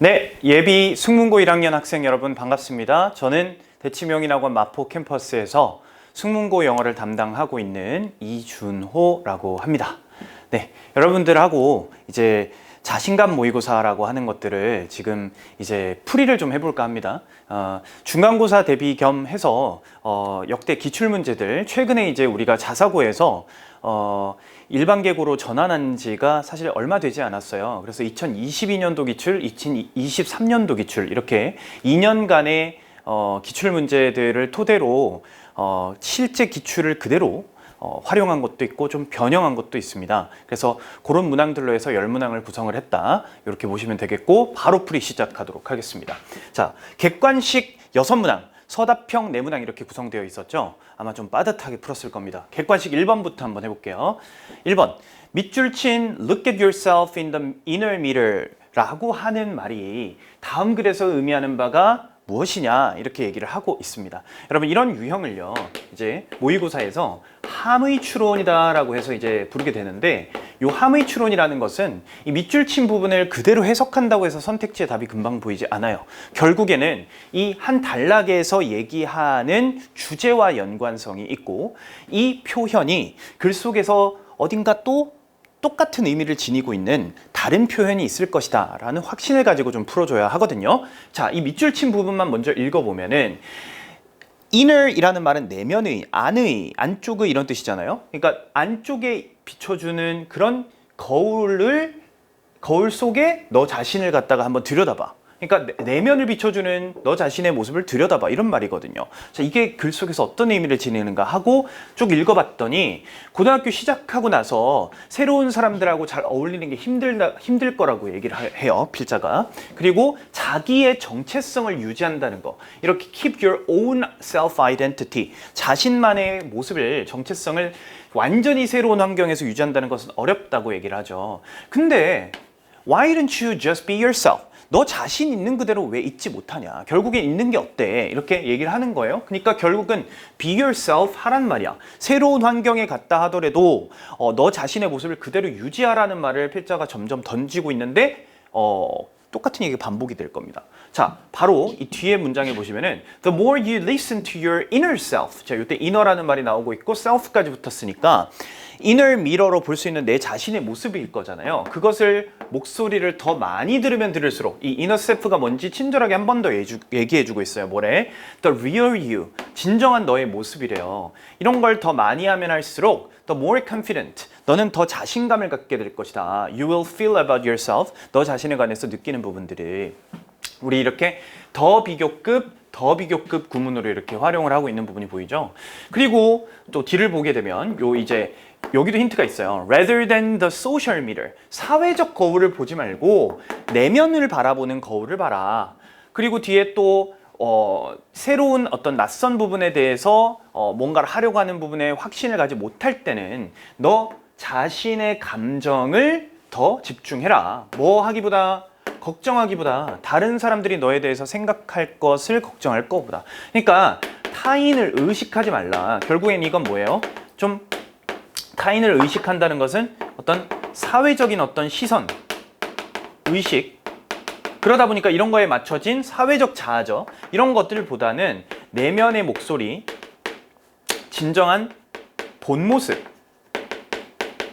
네, 예비 숙문고 1학년 학생 여러분 반갑습니다. 저는 대치명인학원 마포 캠퍼스에서 숙문고 영어를 담당하고 있는 이준호라고 합니다. 네, 여러분들하고 이제 자신감 모의고사라고 하는 것들을 지금 이제 풀이를 좀 해볼까 합니다. 중간고사 대비 겸 해서 역대 기출문제들 최근에 이제 우리가 자사고에서 일반계고로 전환한 지가 사실 얼마 되지 않았어요. 그래서 2022년도 기출, 2023년도 기출 이렇게 2년간의 기출 문제들을 토대로 실제 기출을 그대로 활용한 것도 있고 좀 변형한 것도 있습니다. 그래서 그런 문항들로 해서 10문항을 구성을 했다. 이렇게 보시면 되겠고 바로 풀이 시작하도록 하겠습니다. 자, 객관식 6문항, 서답형 4문항 이렇게 구성되어 있었죠. 아마 좀 빠듯하게 풀었을 겁니다. 객관식 1번부터 한번 해볼게요. 1번, 밑줄 친 Look at yourself in the inner mirror 라고 하는 말이 다음 글에서 의미하는 바가 무엇이냐 이렇게 얘기를 하고 있습니다. 여러분 이런 유형을요 이제 모의고사에서 함의 추론이다 라고 해서 이제 부르게 되는데 이 함의 추론이라는 것은 이 밑줄 친 부분을 그대로 해석한다고 해서 선택지의 답이 금방 보이지 않아요. 결국에는 이 한 단락에서 얘기하는 주제와 연관성이 있고 이 표현이 글 속에서 어딘가 또 똑같은 의미를 지니고 있는 다른 표현이 있을 것이다 라는 확신을 가지고 좀 풀어줘야 하거든요. 자, 이 밑줄 친 부분만 먼저 읽어보면은 inner이라는 말은 내면의, 안의, 안쪽의 이런 뜻이잖아요. 그러니까 안쪽에 비춰주는 그런 거울 속에 너 자신을 갖다가 한번 들여다봐. 그러니까 내면을 비춰주는 너 자신의 모습을 들여다봐 이런 말이거든요. 자, 이게 글 속에서 어떤 의미를 지니는가 하고 쭉 읽어봤더니 고등학교 시작하고 나서 새로운 사람들하고 잘 어울리는 게 힘들 거라고 얘기를 해요, 필자가. 그리고 자기의 정체성을 유지한다는 거, 이렇게 keep your own self-identity, 자신만의 모습을, 정체성을 완전히 새로운 환경에서 유지한다는 것은 어렵다고 얘기를 하죠. 근데 why don't you just be yourself? 너 자신 있는 그대로 왜 있지 못하냐? 결국엔 있는 게 어때? 이렇게 얘기를 하는 거예요. 그러니까 결국은 be yourself 하란 말이야. 새로운 환경에 갔다 하더라도 너 자신의 모습을 그대로 유지하라는 말을 필자가 점점 던지고 있는데 똑같은 얘기가 반복이 될 겁니다. 자, 바로 이 뒤에 문장에 보시면은 The more you listen to your inner self. 자, 이때 inner라는 말이 나오고 있고 self까지 붙었으니까 inner mirror로 볼 수 있는 내 자신의 모습일 거잖아요. 그것을 목소리를 더 많이 들으면 들을수록 이 inner self가 뭔지 친절하게 한 번 더 얘기해주고 있어요. 뭐래? The real you. 진정한 너의 모습이래요. 이런 걸 더 많이 하면 할수록 the more confident. 너는 더 자신감을 갖게 될 것이다. You will feel about yourself. 너 자신에 관해서 느끼는 부분들이. 우리 이렇게 더 비교급 구문으로 이렇게 활용을 하고 있는 부분이 보이죠? 그리고 또 뒤를 보게 되면 이제 여기도 힌트가 있어요. Rather than the social mirror. 사회적 거울을 보지 말고 내면을 바라보는 거울을 봐라. 그리고 뒤에 또 새로운 어떤 낯선 부분에 대해서 뭔가를 하려고 하는 부분에 확신을 가지 못할 때는 너 자신의 감정을 더 집중해라. 걱정하기보다 다른 사람들이 너에 대해서 생각할 것을 걱정할 것보다. 그러니까 타인을 의식하지 말라. 결국엔 이건 뭐예요? 좀 타인을 의식한다는 것은 어떤 사회적인 어떤 시선, 의식, 그러다 보니까 이런 거에 맞춰진 사회적 자아죠. 이런 것들보다는 내면의 목소리, 진정한 본 모습,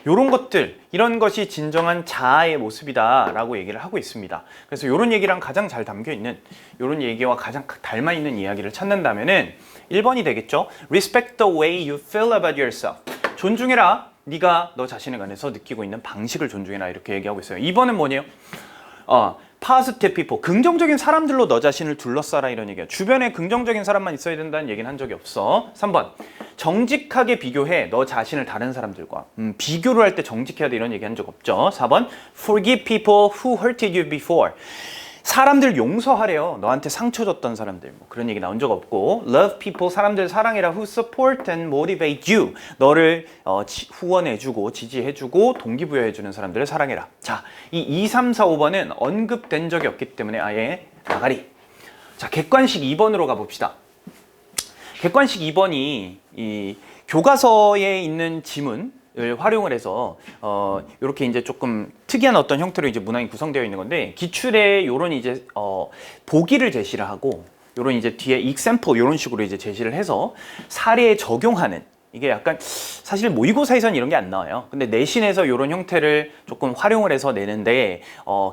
이런 것들, 이런 것이 진정한 자아의 모습이다 라고 얘기를 하고 있습니다. 그래서 이런 얘기랑 가장 잘 담겨있는, 이런 얘기와 가장 닮아있는 이야기를 찾는다면은 1번이 되겠죠. Respect the way you feel about yourself. 존중해라. 네가 너 자신에 관해서 느끼고 있는 방식을 존중해라. 이렇게 얘기하고 있어요. 2번은 뭐냐요? Positive people. 긍정적인 사람들로 너 자신을 둘러싸라 이런 얘기야. 주변에 긍정적인 사람만 있어야 된다는 얘기는 한 적이 없어. 3번. 정직하게 비교해. 너 자신을 다른 사람들과. 비교를 할 때 정직해야 돼 이런 얘기 한 적 없죠. 4번. Forgive people who hurted you before. 사람들 용서하래요. 너한테 상처 줬던 사람들. 뭐 그런 얘기 나온 적 없고. Love people. 사람들 사랑해라. Who support and motivate you. 너를 후원해주고 지지해주고 동기부여해주는 사람들을 사랑해라. 자, 이 2, 3, 4, 5번은 언급된 적이 없기 때문에 아예 나가리. 자, 객관식 2번으로 가봅시다. 객관식 2번이 이 교과서에 있는 지문 활용을 해서 이렇게 이제 조금 특이한 어떤 형태로 이제 문항이 구성되어 있는 건데, 기출에 요런 이제 보기를 제시를 하고 요런 이제 뒤에 example 요런 식으로 이제 제시를 해서 사례에 적용하는, 이게 약간 사실 모의고사에서는 이런 게 안 나와요. 근데 내신에서 이런 형태를 조금 활용을 해서 내는데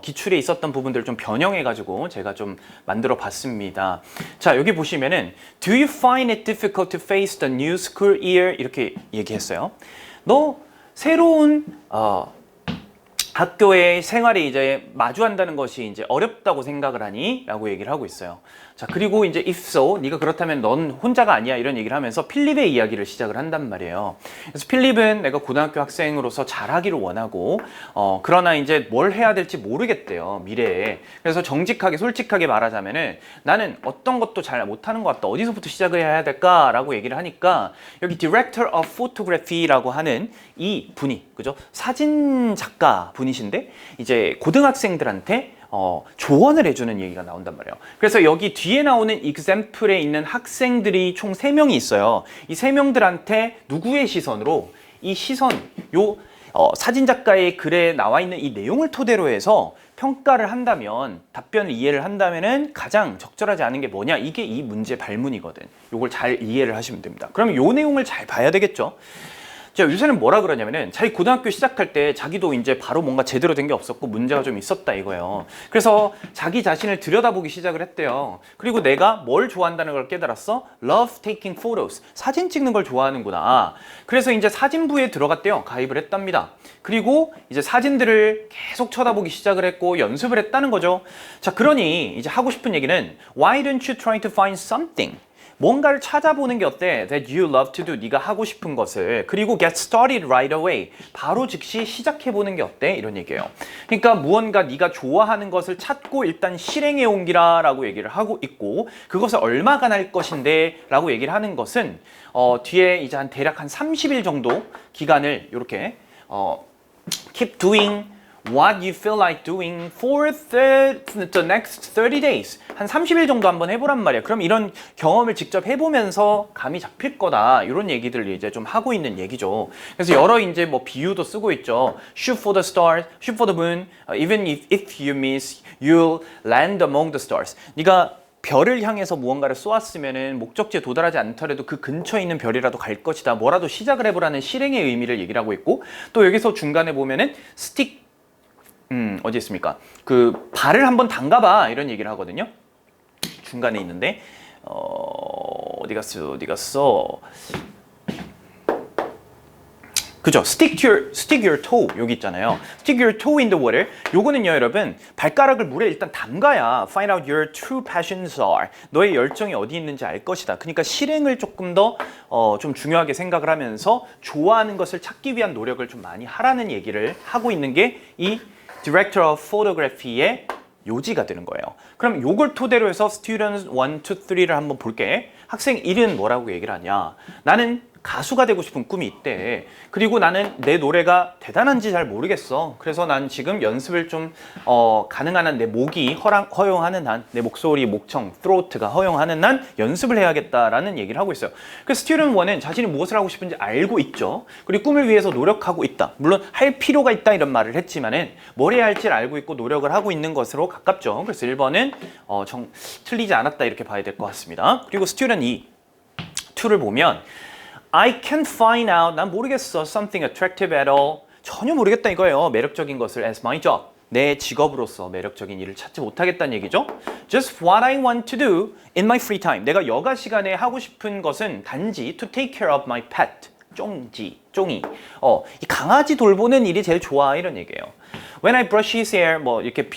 기출에 있었던 부분들을 좀 변형해 가지고 제가 좀 만들어 봤습니다. 자, 여기 보시면은 Do you find it difficult to face the new school year? 이렇게 얘기했어요. 너 새로운 학교의 생활이 이제 마주한다는 것이 이제 어렵다고 생각을 하니? 라고 얘기를 하고 있어요. 자, 그리고 이제 if so, 네가 그렇다면 넌 혼자가 아니야, 이런 얘기를 하면서 필립의 이야기를 시작을 한단 말이에요. 그래서 필립은 내가 고등학교 학생으로서 잘하기를 원하고 그러나 이제 뭘 해야 될지 모르겠대요, 미래에. 그래서 정직하게 솔직하게 말하자면은 나는 어떤 것도 잘 못하는 것 같다, 어디서부터 시작을 해야 될까라고 얘기를 하니까 여기 Director of Photography라고 하는 이 분이, 그죠? 사진 작가 분이신데 이제 고등학생들한테 조언을 해주는 얘기가 나온단 말이에요. 그래서 여기 뒤에 나오는 example에 있는 학생들이 총 3명이 있어요. 이 3명들한테 누구의 시선으로, 이 시선, 사진작가의 글에 나와 있는 이 내용을 토대로 해서 평가를 한다면, 답변을 이해를 한다면은 가장 적절하지 않은 게 뭐냐, 이게 이 문제 발문이거든. 요걸 잘 이해를 하시면 됩니다. 그러면 요 내용을 잘 봐야 되겠죠. 자, 요새는 뭐라 그러냐면은 자기 고등학교 시작할 때 자기도 이제 바로 뭔가 제대로 된 게 없었고 문제가 좀 있었다 이거예요. 그래서 자기 자신을 들여다보기 시작을 했대요. 그리고 내가 뭘 좋아한다는 걸 깨달았어? Love taking photos. 사진 찍는 걸 좋아하는구나. 그래서 이제 사진부에 들어갔대요. 가입을 했답니다. 그리고 이제 사진들을 계속 쳐다보기 시작을 했고 연습을 했다는 거죠. 자, 그러니 이제 하고 싶은 얘기는 Why don't you try to find something? 뭔가를 찾아보는 게 어때? That you love to do. 네가 하고 싶은 것을. 그리고 get started right away. 바로 즉시 시작해보는 게 어때? 이런 얘기예요. 그러니까 무언가 네가 좋아하는 것을 찾고 일단 실행해 옮기라 라고 얘기를 하고 있고, 그것을 얼마간 할 것인데 라고 얘기를 하는 것은 뒤에 이제 대략 한 30일 정도 기간을 이렇게 keep doing what you feel like doing for the next 30 days. 한 30일 정도 한번 해보란 말이야. 그럼 이런 경험을 직접 해보면서 감이 잡힐 거다. 이런 얘기들을 이제 좀 하고 있는 얘기죠. 그래서 여러 이제 뭐 비유도 쓰고 있죠. Shoot for the stars, shoot for the moon. Even if you miss, you'll land among the stars. 네가 별을 향해서 무언가를 쏘았으면은 목적지에 도달하지 않더라도 그 근처에 있는 별이라도 갈 것이다. 뭐라도 시작을 해보라는 실행의 의미를 얘기를 하고 있고, 또 여기서 중간에 보면은 스틱 어디 있습니까? 그 발을 한번 담가봐 이런 얘기를 하거든요. 중간에 있는데 어디 갔어? 그죠? Stick your toe 여기 있잖아요. Stick your toe in the water. 요거는요, 여러분, 발가락을 물에 일단 담가야 find out your true passions are. 너의 열정이 어디 있는지 알 것이다. 그러니까 실행을 조금 더 좀 중요하게 생각을 하면서 좋아하는 것을 찾기 위한 노력을 좀 많이 하라는 얘기를 하고 있는 게 이 Director of Photography의 요지가 되는 거예요. 그럼 요걸 토대로 해서 Students 1, 2, 3를 한번 볼게. 학생 1은 뭐라고 얘기를 하냐? 나는 가수가 되고 싶은 꿈이 있대. 그리고 나는 내 노래가 대단한지 잘 모르겠어. 그래서 난 지금 연습을 좀 가능한 한 내 목이 허용하는 한, 내 목소리, 목청, throat가 허용하는 한 연습을 해야겠다라는 얘기를 하고 있어요. 그래서 Student 1은 자신이 무엇을 하고 싶은지 알고 있죠. 그리고 꿈을 위해서 노력하고 있다. 물론 할 필요가 있다 이런 말을 했지만은 뭘 해야 할지를 알고 있고 노력을 하고 있는 것으로 가깝죠. 그래서 1번은 틀리지 않았다 이렇게 봐야 될 것 같습니다. 그리고 Student 2를 보면 I can't find out. 난 모르겠어. Something attractive at all. 전혀 모르겠다 이거예요. 매력적인 것을 as my job. 내 직업으로서 매력적인 일을 찾지 못하겠다는 얘기죠. Just what I want to do in my free time. 내가 여가 시간에 하고 싶은 것은 단지 to take care of my pet. 쫑이. 이 강아지 돌보는 일이 제일 좋아 이런 얘기예요. When I brush his hair, 뭐 이렇게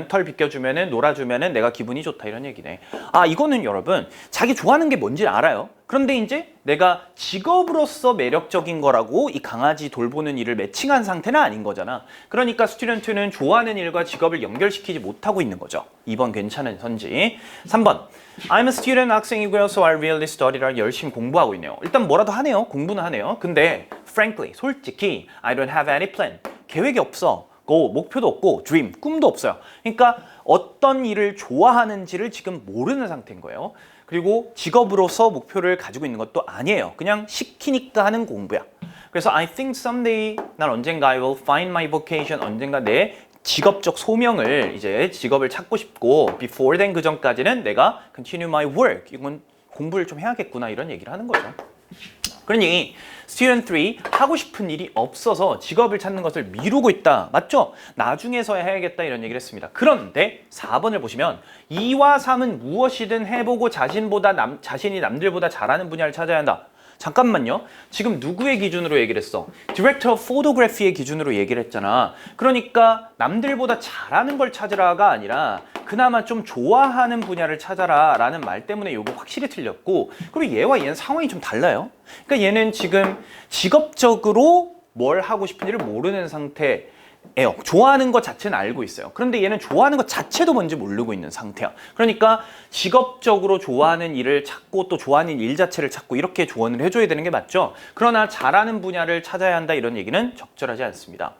털 빗겨주면은 놀아주면은 내가 기분이 좋다 이런 얘기네. 이거는 여러분 자기 좋아하는 게 뭔지 알아요. 그런데 이제 내가 직업으로서 매력적인 거라고 이 강아지 돌보는 일을 매칭한 상태는 아닌 거잖아. 그러니까 스튜던트는 좋아하는 일과 직업을 연결시키지 못하고 있는 거죠. 2번 괜찮은 선지. 3번 I'm a student, 학생이고요. So I really studied. 열심히 공부하고 있네요. 일단 뭐라도 하네요. 공부는 하네요. 근데 frankly, 솔직히 I don't have any plan. 계획이 없어. 목표도 없고 dream, 꿈도 없어요. 그러니까 어떤 일을 좋아하는지를 지금 모르는 상태인 거예요. 그리고 직업으로서 목표를 가지고 있는 것도 아니에요. 그냥 시키니까 하는 공부야. 그래서 I think someday, 난 언젠가 I will find my vocation, 언젠가 내 직업적 소명을 이제 직업을 찾고 싶고 before then 그 전까지는 내가 continue my work, 이건 공부를 좀 해야겠구나 이런 얘기를 하는 거죠. 그러니 student 3 하고 싶은 일이 없어서 직업을 찾는 것을 미루고 있다. 맞죠? 나중에서야 해야겠다 이런 얘기를 했습니다. 그런데 4번을 보시면 2와 3은 무엇이든 해보고 자신이 남들보다 잘하는 분야를 찾아야 한다. 잠깐만요. 지금 누구의 기준으로 얘기를 했어? Director of Photography의 기준으로 얘기를 했잖아. 그러니까 남들보다 잘하는 걸 찾으라가 아니라 그나마 좀 좋아하는 분야를 찾아라 라는 말 때문에 이거 확실히 틀렸고, 그리고 얘와 얘는 상황이 좀 달라요. 그러니까 얘는 지금 직업적으로 뭘 하고 싶은지를 모르는 상태 예요. 좋아하는 것 자체는 알고 있어요. 그런데 얘는 좋아하는 것 자체도 뭔지 모르고 있는 상태야. 그러니까 직업적으로 좋아하는 일을 찾고 또 좋아하는 일 자체를 찾고 이렇게 조언을 해줘야 되는 게 맞죠. 그러나 잘하는 분야를 찾아야 한다 이런 얘기는 적절하지 않습니다.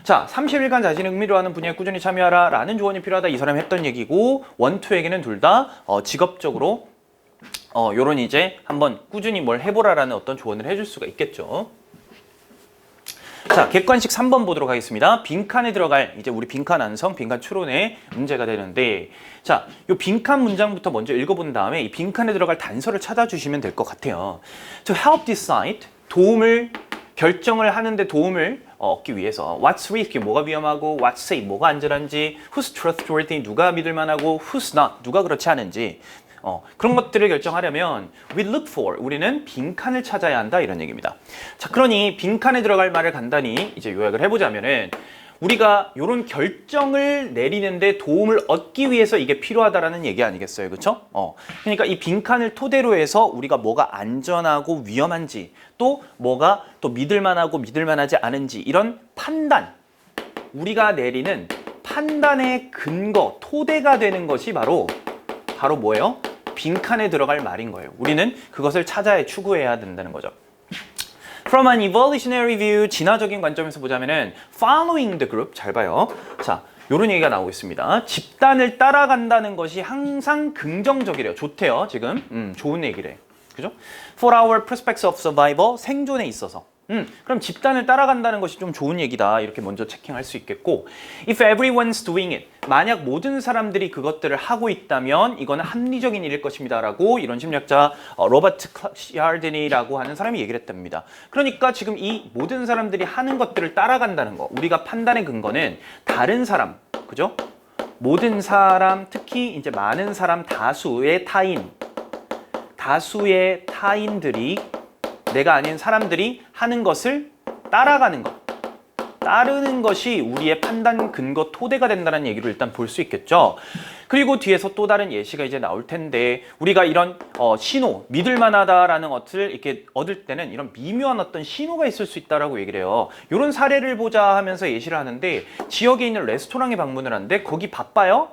자, 30일간 자신이 흥미로 하는 분야에 꾸준히 참여하라 라는 조언이 필요하다. 이 사람이 했던 얘기고, 1, 2에게는 둘 다 직업적으로 요런 이제 한번 꾸준히 뭘 해보라라는 어떤 조언을 해줄 수가 있겠죠. 자, 객관식 3번 보도록 하겠습니다. 빈칸에 들어갈 이제 우리 빈칸 완성, 빈칸 추론의 문제가 되는데, 자, 요 빈칸 문장부터 먼저 읽어본 다음에 이 빈칸에 들어갈 단서를 찾아주시면 될 것 같아요. To help decide, 결정을 하는데 도움을 얻기 위해서 what's risky, 뭐가 위험하고 what's safe, 뭐가 안전한지 who's trustworthy, 누가 믿을만하고 who's not, 누가 그렇지 않은지 그런 것들을 결정하려면 we look for, 우리는 빈칸을 찾아야 한다 이런 얘기입니다. 자, 그러니 빈칸에 들어갈 말을 간단히 이제 요약을 해보자면은 우리가 이런 결정을 내리는데 도움을 얻기 위해서 이게 필요하다라는 얘기 아니겠어요, 그렇죠? 그러니까 이 빈칸을 토대로 해서 우리가 뭐가 안전하고 위험한지, 또 뭐가 또 믿을만하고 믿을만하지 않은지 이런 판단, 우리가 내리는 판단의 근거, 토대가 되는 것이 바로 뭐예요? 빈칸에 들어갈 말인 거예요. 우리는 그것을 찾아야 추구해야 된다는 거죠. From an evolutionary view, 진화적인 관점에서 보자면은 following the group, 잘 봐요. 자, 요런 얘기가 나오고 있습니다. 집단을 따라간다는 것이 항상 긍정적이래요. 좋대요, 지금. 좋은 얘기래. 그죠? For our prospects of survival, 생존에 있어서. 그럼 집단을 따라간다는 것이 좀 좋은 얘기다. 이렇게 먼저 체킹할 수 있겠고, if everyone's doing it, 만약 모든 사람들이 그것들을 하고 있다면 이거는 합리적인 일일 것입니다 라고 이런 심리학자 로버트 클샤르디니라고 하는 사람이 얘기를 했답니다. 그러니까 지금 이 모든 사람들이 하는 것들을 따라간다는 거, 우리가 판단의 근거는 다른 사람, 그죠? 모든 사람, 특히 이제 많은 사람, 다수의 타인들이, 내가 아닌 사람들이 하는 것을 따라가는 것, 따르는 것이 우리의 판단 근거 토대가 된다는 얘기를 일단 볼 수 있겠죠. 그리고 뒤에서 또 다른 예시가 이제 나올 텐데, 우리가 이런 신호, 믿을만하다라는 것을 이렇게 얻을 때는 이런 미묘한 어떤 신호가 있을 수 있다라고 얘기를 해요. 이런 사례를 보자 하면서 예시를 하는데, 지역에 있는 레스토랑에 방문을 하는데 거기 바빠요?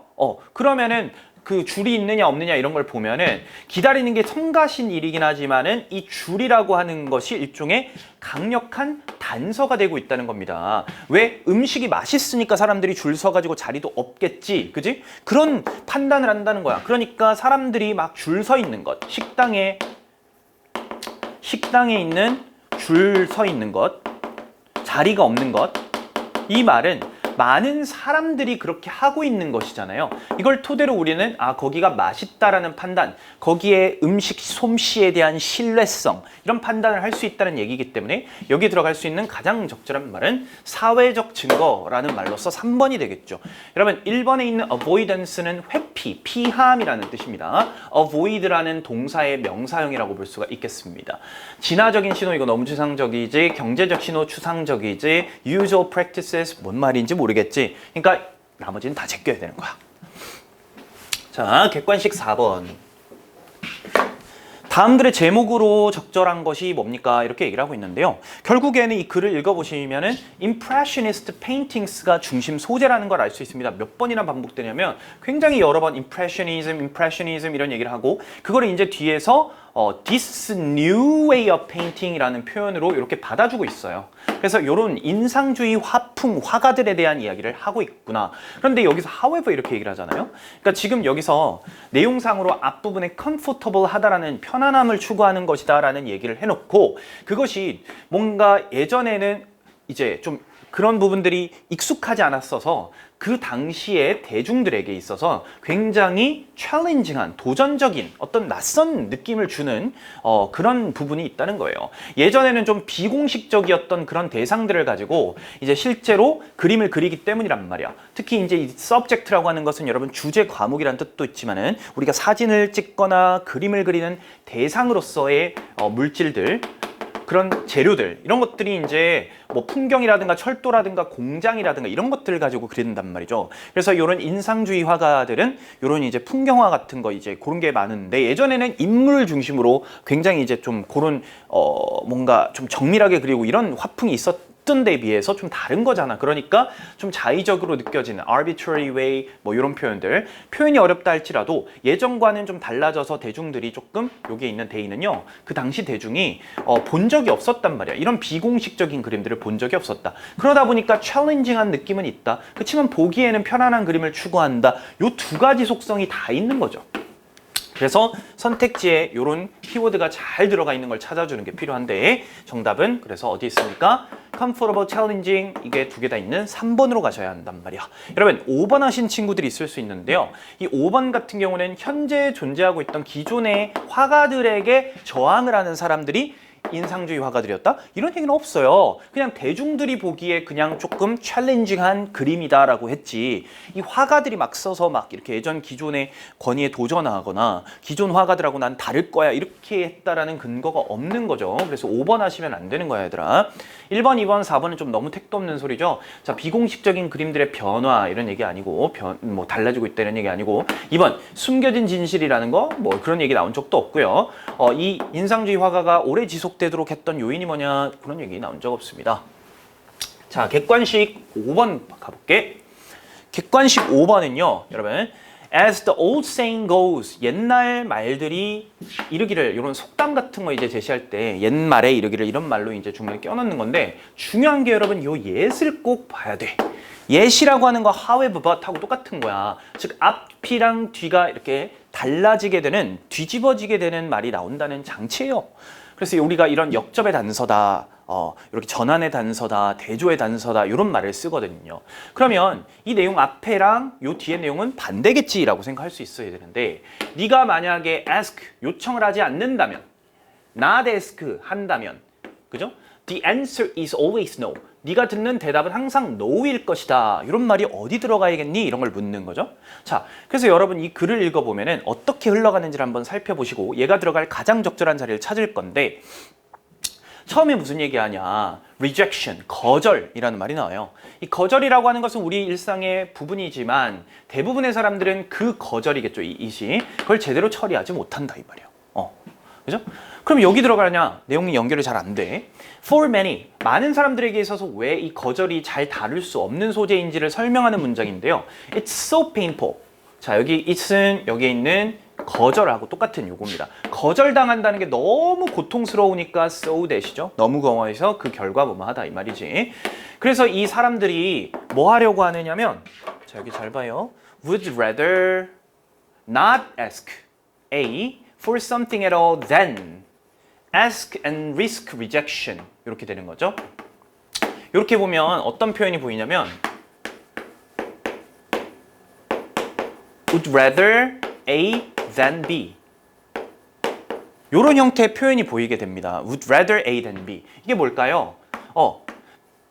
그러면은 그 줄이 있느냐 없느냐 이런 걸 보면은 기다리는 게 성가신 일이긴 하지만은 이 줄이라고 하는 것이 일종의 강력한 단서가 되고 있다는 겁니다. 왜? 음식이 맛있으니까 사람들이 줄 서가지고 자리도 없겠지, 그지? 그런 판단을 한다는 거야. 그러니까 사람들이 막 줄 서 있는 것, 식당에 있는 줄 서 있는 것, 자리가 없는 것, 이 말은 많은 사람들이 그렇게 하고 있는 것이잖아요. 이걸 토대로 우리는 거기가 맛있다라는 판단, 거기에 음식 솜씨에 대한 신뢰성, 이런 판단을 할 수 있다는 얘기이기 때문에 여기 들어갈 수 있는 가장 적절한 말은 사회적 증거라는 말로서 3번이 되겠죠. 여러분, 1번에 있는 avoidance는 회피, 피함이라는 뜻입니다. avoid라는 동사의 명사형이라고 볼 수가 있겠습니다. 진화적인 신호, 이거 너무 추상적이지, 경제적 신호 추상적이지, usual practices 뭔 말인지 모르겠지. 그러니까 나머지는 다 제껴야 되는 거야. 자, 객관식 4번. 다음 글의 제목으로 적절한 것이 뭡니까? 이렇게 얘기를 하고 있는데요. 결국에는 이 글을 읽어보시면은 Impressionist Paintings가 중심 소재라는 걸 알 수 있습니다. 몇 번이나 반복되냐면 굉장히 여러 번 Impressionism 이런 얘기를 하고, 그거를 이제 뒤에서 this new way of painting이라는 표현으로 이렇게 받아주고 있어요. 그래서 이런 인상주의 화풍, 화가들에 대한 이야기를 하고 있구나. 그런데 여기서 however 이렇게 얘기를 하잖아요. 그러니까 지금 여기서 내용상으로 앞부분에 comfortable 하다라는 편안함을 추구하는 것이다 라는 얘기를 해놓고 그것이 뭔가 예전에는 이제 좀 그런 부분들이 익숙하지 않았어서 그 당시에 대중들에게 있어서 굉장히 챌린징한 도전적인 어떤 낯선 느낌을 주는 그런 부분이 있다는 거예요. 예전에는 좀 비공식적이었던 그런 대상들을 가지고 이제 실제로 그림을 그리기 때문이란 말이야. 특히 이제 이 subject라고 하는 것은 여러분 주제 과목이란 뜻도 있지만은 우리가 사진을 찍거나 그림을 그리는 대상으로서의 물질들 그런 재료들 이런 것들이 이제 뭐 풍경이라든가 철도라든가 공장이라든가 이런 것들을 가지고 그린단 말이죠. 그래서 이런 인상주의 화가들은 이런 이제 풍경화 같은 거 이제 그런 게 많은데 예전에는 인물 중심으로 굉장히 이제 좀 그런 뭔가 좀 정밀하게 그리고 이런 화풍이 있었던 데 비해서 좀 다른 거잖아. 그러니까 좀 자의적으로 느껴지는 arbitrary way 뭐 이런 표현들 표현이 어렵다 할지라도 예전과는 좀 달라져서 대중들이 조금 여기에 있는 데이는요 그 당시 대중이 본 적이 없었단 말이야. 이런 비공식적인 그림들을 본 적이 없었다. 그러다 보니까 챌린징한 느낌은 있다. 그렇지만 보기에는 편안한 그림을 추구한다. 요 두 가지 속성이 다 있는 거죠. 그래서 선택지에 이런 키워드가 잘 들어가 있는 걸 찾아주는 게 필요한데 정답은 그래서 어디 있습니까? comfortable, challenging 이게 두 개 다 있는 3번으로 가셔야 한단 말이야. 여러분 5번 하신 친구들이 있을 수 있는데요. 이 5번 같은 경우는 현재 존재하고 있던 기존의 화가들에게 저항을 하는 사람들이 인상주의 화가들이었다? 이런 얘기는 없어요. 그냥 대중들이 보기에 그냥 조금 챌린징한 그림이다라고 했지 이 화가들이 막 써서 막 이렇게 예전 기존의 권위에 도전하거나 기존 화가들하고 난 다를 거야 이렇게 했다라는 근거가 없는 거죠. 그래서 5번 하시면 안 되는 거야 얘들아. 1번, 2번, 4번은 좀 너무 택도 없는 소리죠. 자, 비공식적인 그림들의 변화 이런 얘기 아니고 뭐 달라지고 있다는 얘기 아니고 2번 숨겨진 진실이라는 거 뭐 그런 얘기 나온 적도 없고요. 이 인상주의 화가가 오래 지속되도록 했던 요인이 뭐냐 그런 얘기 나온 적 없습니다. 자, 객관식 5번 가볼게. 객관식 5번은요 여러분 As the old saying goes 옛날 말들이 이르기를 이런 속담 같은 거 이제 제시할 때 옛말에 이르기를 이런 말로 이제 중간에 껴넣는 건데 중요한 게 여러분 요 예를 꼭 봐야 돼. 예시라고 하는 거 however but 하고 똑같은 거야. 즉 앞이랑 뒤가 이렇게 달라지게 되는 뒤집어지게 되는 말이 나온다는 장치예요. 그래서 우리가 이런 역접의 단서다, 이렇게 전환의 단서다, 대조의 단서다 이런 말을 쓰거든요. 그러면 이 내용 앞에랑 요 뒤의 내용은 반대겠지라고 생각할 수 있어야 되는데 네가 만약에 ask 요청을 하지 않는다면 not ask 한다면 그죠? The answer is always no. 네가 듣는 대답은 항상 no일 것이다. 이런 말이 어디 들어가야겠니? 이런 걸 묻는 거죠. 자, 그래서 여러분 이 글을 읽어보면은 어떻게 흘러가는지를 한번 살펴보시고 얘가 들어갈 가장 적절한 자리를 찾을 건데 처음에 무슨 얘기하냐? rejection, 거절이라는 말이 나와요. 이 거절이라고 하는 것은 우리 일상의 부분이지만 대부분의 사람들은 그 거절이겠죠. 이시 그걸 제대로 처리하지 못한다 이 말이에요. 그죠? 그럼 여기 들어가냐? 내용이 연결이 잘 안 돼. For many, 많은 사람들에게 있어서 왜 이 거절이 잘 다룰 수 없는 소재인지를 설명하는 문장인데요. It's so painful. 자, 여기 it은 여기에 있는 거절하고 똑같은 요겁니다. 거절당한다는 게 너무 고통스러우니까 so that이죠. 너무 공허해서 그 결과 뭐뭐하다 이 말이지. 그래서 이 사람들이 뭐 하려고 하느냐면 자, 여기 잘 봐요. Would rather not ask A for something at all than ask and risk rejection 이렇게 되는 거죠. 이렇게 보면 어떤 표현이 보이냐면 would rather A than B 이런 형태의 표현이 보이게 됩니다. would rather A than B 이게 뭘까요?